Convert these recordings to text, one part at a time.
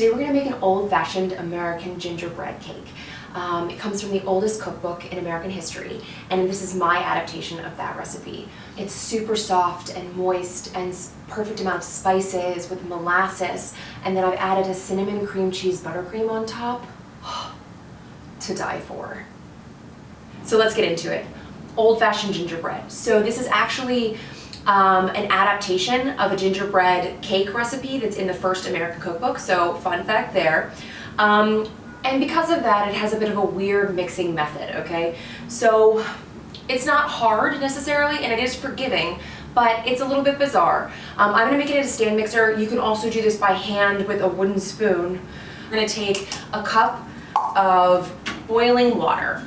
Today we're going to make an old-fashioned American gingerbread cake. It comes from the oldest cookbook in American history, and this is my adaptation of that recipe. It's super soft and moist and perfect amount of spices with molasses, and then I've added a cinnamon cream cheese buttercream on top. To die for. So let's get into it. Old-fashioned gingerbread. So this is actually an adaptation of a gingerbread cake recipe that's in the first American Cookbook, so fun fact there. And because of that, it has a bit of a weird mixing method, okay? So it's not hard necessarily, and it is forgiving, but it's a little bit bizarre. I'm gonna make it in a stand mixer. You can also do this by hand with a wooden spoon. I'm gonna take a cup of boiling water.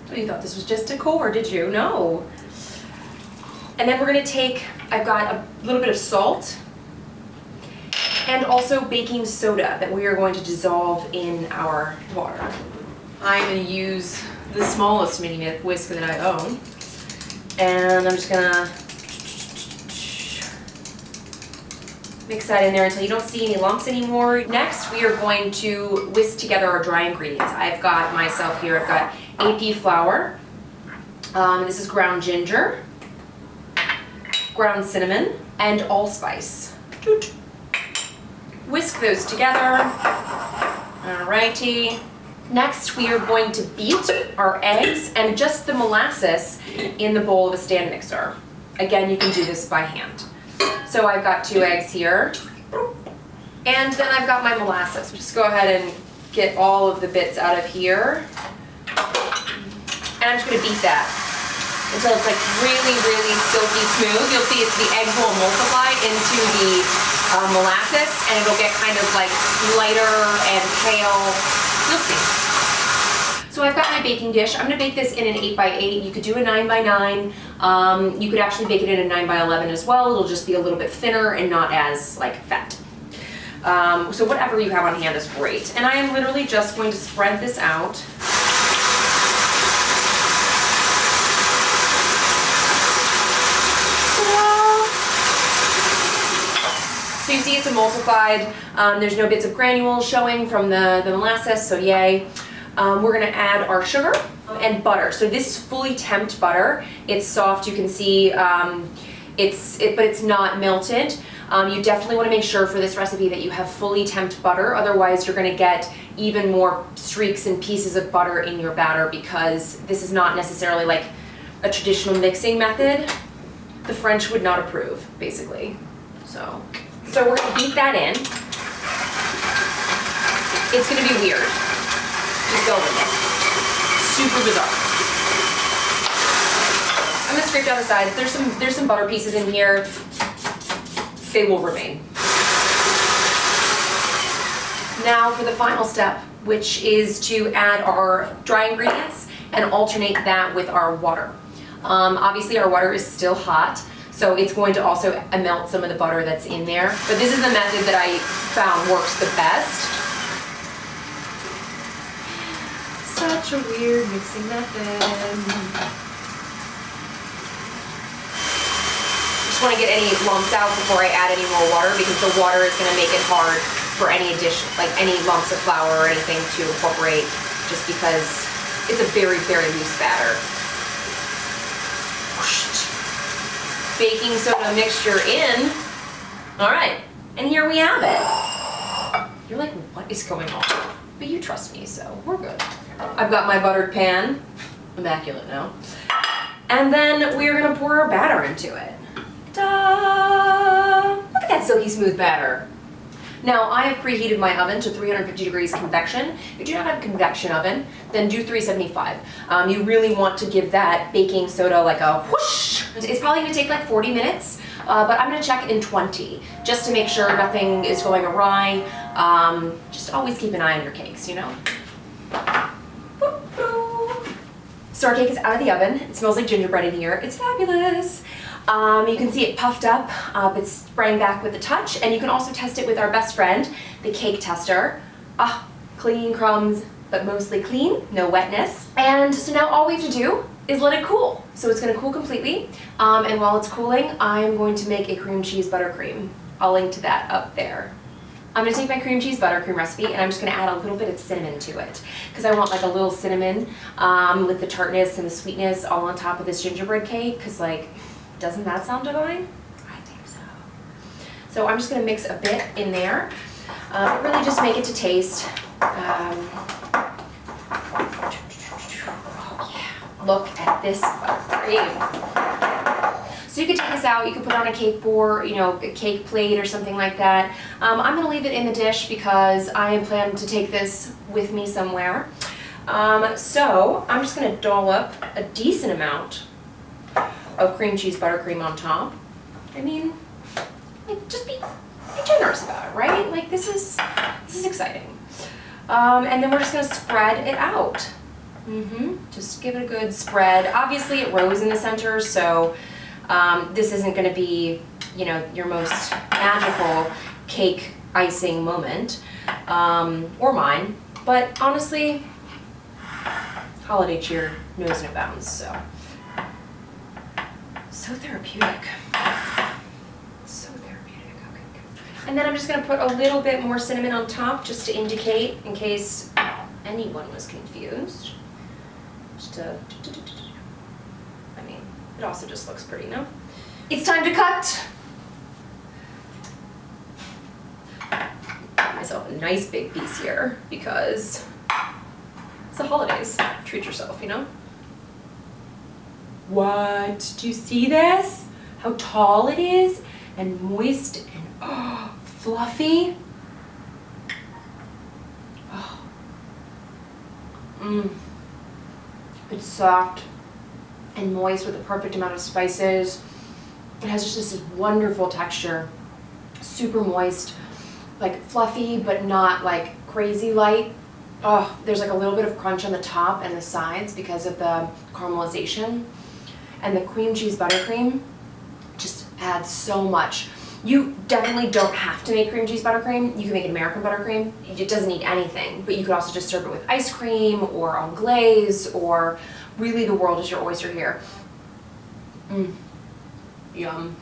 Oh, you thought this was just decor, did you? No. And then we're gonna take, I've got a little bit of salt and also baking soda that we are going to dissolve in our water. I'm gonna use the smallest mini whisk that I own. And I'm just gonna mix that in there until you don't see any lumps anymore. Next, we are going to whisk together our dry ingredients. I've got myself here, I've got AP flour. This is ground ginger, ground cinnamon, and allspice. Whisk those together. Alrighty. Next, we are going to beat our eggs and just the molasses in the bowl of a stand mixer. Again, you can do this by hand. So I've got 2 eggs here, and then I've got my molasses. Just go ahead and get all of the bits out of here. And I'm just gonna beat that until it's like really, really silky smooth. You'll see it's the eggs will emulsify into the molasses, and it'll get kind of like lighter and pale. You'll see. So I've got my baking dish. I'm gonna bake this in an 8x8. You could do a 9x9. You could actually bake it in a 9x11 as well. It'll just be a little bit thinner and not as like fat. So whatever you have on hand is great. And I am literally just going to spread this out. So you see it's emulsified. There's no bits of granules showing from the molasses, so yay. We're gonna add our sugar and butter. So this is fully temped butter. It's soft, you can see, but it's not melted. You definitely wanna make sure for this recipe that you have fully temped butter, otherwise you're gonna get even more streaks and pieces of butter in your batter because this is not necessarily like a traditional mixing method. The French would not approve, basically. So we're gonna beat that in. It's gonna be weird. Just go with it. Super bizarre. I'm gonna scrape down the sides. There's some butter pieces in here. They will remain. Now for the final step, which is to add our dry ingredients and alternate that with our water. Obviously our water is still hot, so it's going to also melt some of the butter that's in there. But this is the method that I found works the best. Such a weird mixing method. Just want to get any lumps out before I add any more water because the water is going to make it hard for any addition, like any lumps of flour or anything to incorporate, just because it's a very, very loose batter. Baking soda mixture in. All right, and here we have it. You're like, what is going on? But you trust me, so we're good. I've got my buttered pan, immaculate now. And then we're gonna pour our batter into it. Ta-da! Look at that silky smooth batter. Now I have preheated my oven to 350 degrees convection. If you do not have a convection oven, then do 375. You really want to give that baking soda like a whoosh. It's probably gonna take like 40 minutes, but I'm gonna check in 20, just to make sure nothing is going awry. Just always keep an eye on your cakes, you know? So our cake is out of the oven. It smells like gingerbread in here. It's fabulous. You can see it puffed up. It's spraying back with a touch, and you can also test it with our best friend, the cake tester. Clean crumbs, but mostly clean, no wetness. And so now all we have to do is let it cool. So it's gonna cool completely. And while it's cooling, I'm going to make a cream cheese buttercream. I'll link to that up there. I'm gonna take my cream cheese buttercream recipe and I'm just gonna add a little bit of cinnamon to it because I want like a little cinnamon with the tartness and the sweetness all on top of this gingerbread cake, because like, doesn't that sound divine? I think so. So I'm just gonna mix a bit in there. Really just make it to taste. Oh yeah, look at this buttercream. So you could take this out, you could put it on a cake board, you know, a cake plate or something like that. I'm gonna leave it in the dish because I am planning to take this with me somewhere. So I'm just gonna dollop a decent amount of cream cheese buttercream on top. I mean, like, just be generous about it, right? Like, this is exciting. And then we're just gonna spread it out. Just give it a good spread. Obviously it rose in the center, so this isn't going to be, you know, your most magical cake icing moment, or mine, but honestly, holiday cheer knows no bounds, so therapeutic. So therapeutic. Okay. And then I'm just going to put a little bit more cinnamon on top just to indicate, in case anyone was confused. Just I mean, it also just looks pretty, no? It's time to cut. Got myself a nice big piece here because it's the holidays. Treat yourself, you know? What? Do you see this? How tall it is and moist and fluffy. Oh. It's soft and moist with the perfect amount of spices. It has just this wonderful texture, super moist, like fluffy but not like crazy light. Oh, there's like a little bit of crunch on the top and the sides because of the caramelization, and the cream cheese buttercream just adds so much. You definitely don't have to make cream cheese buttercream. You can make an American buttercream. It doesn't need anything, but you could also just serve it with ice cream or on glaze, or really the world is your oyster here. Yum.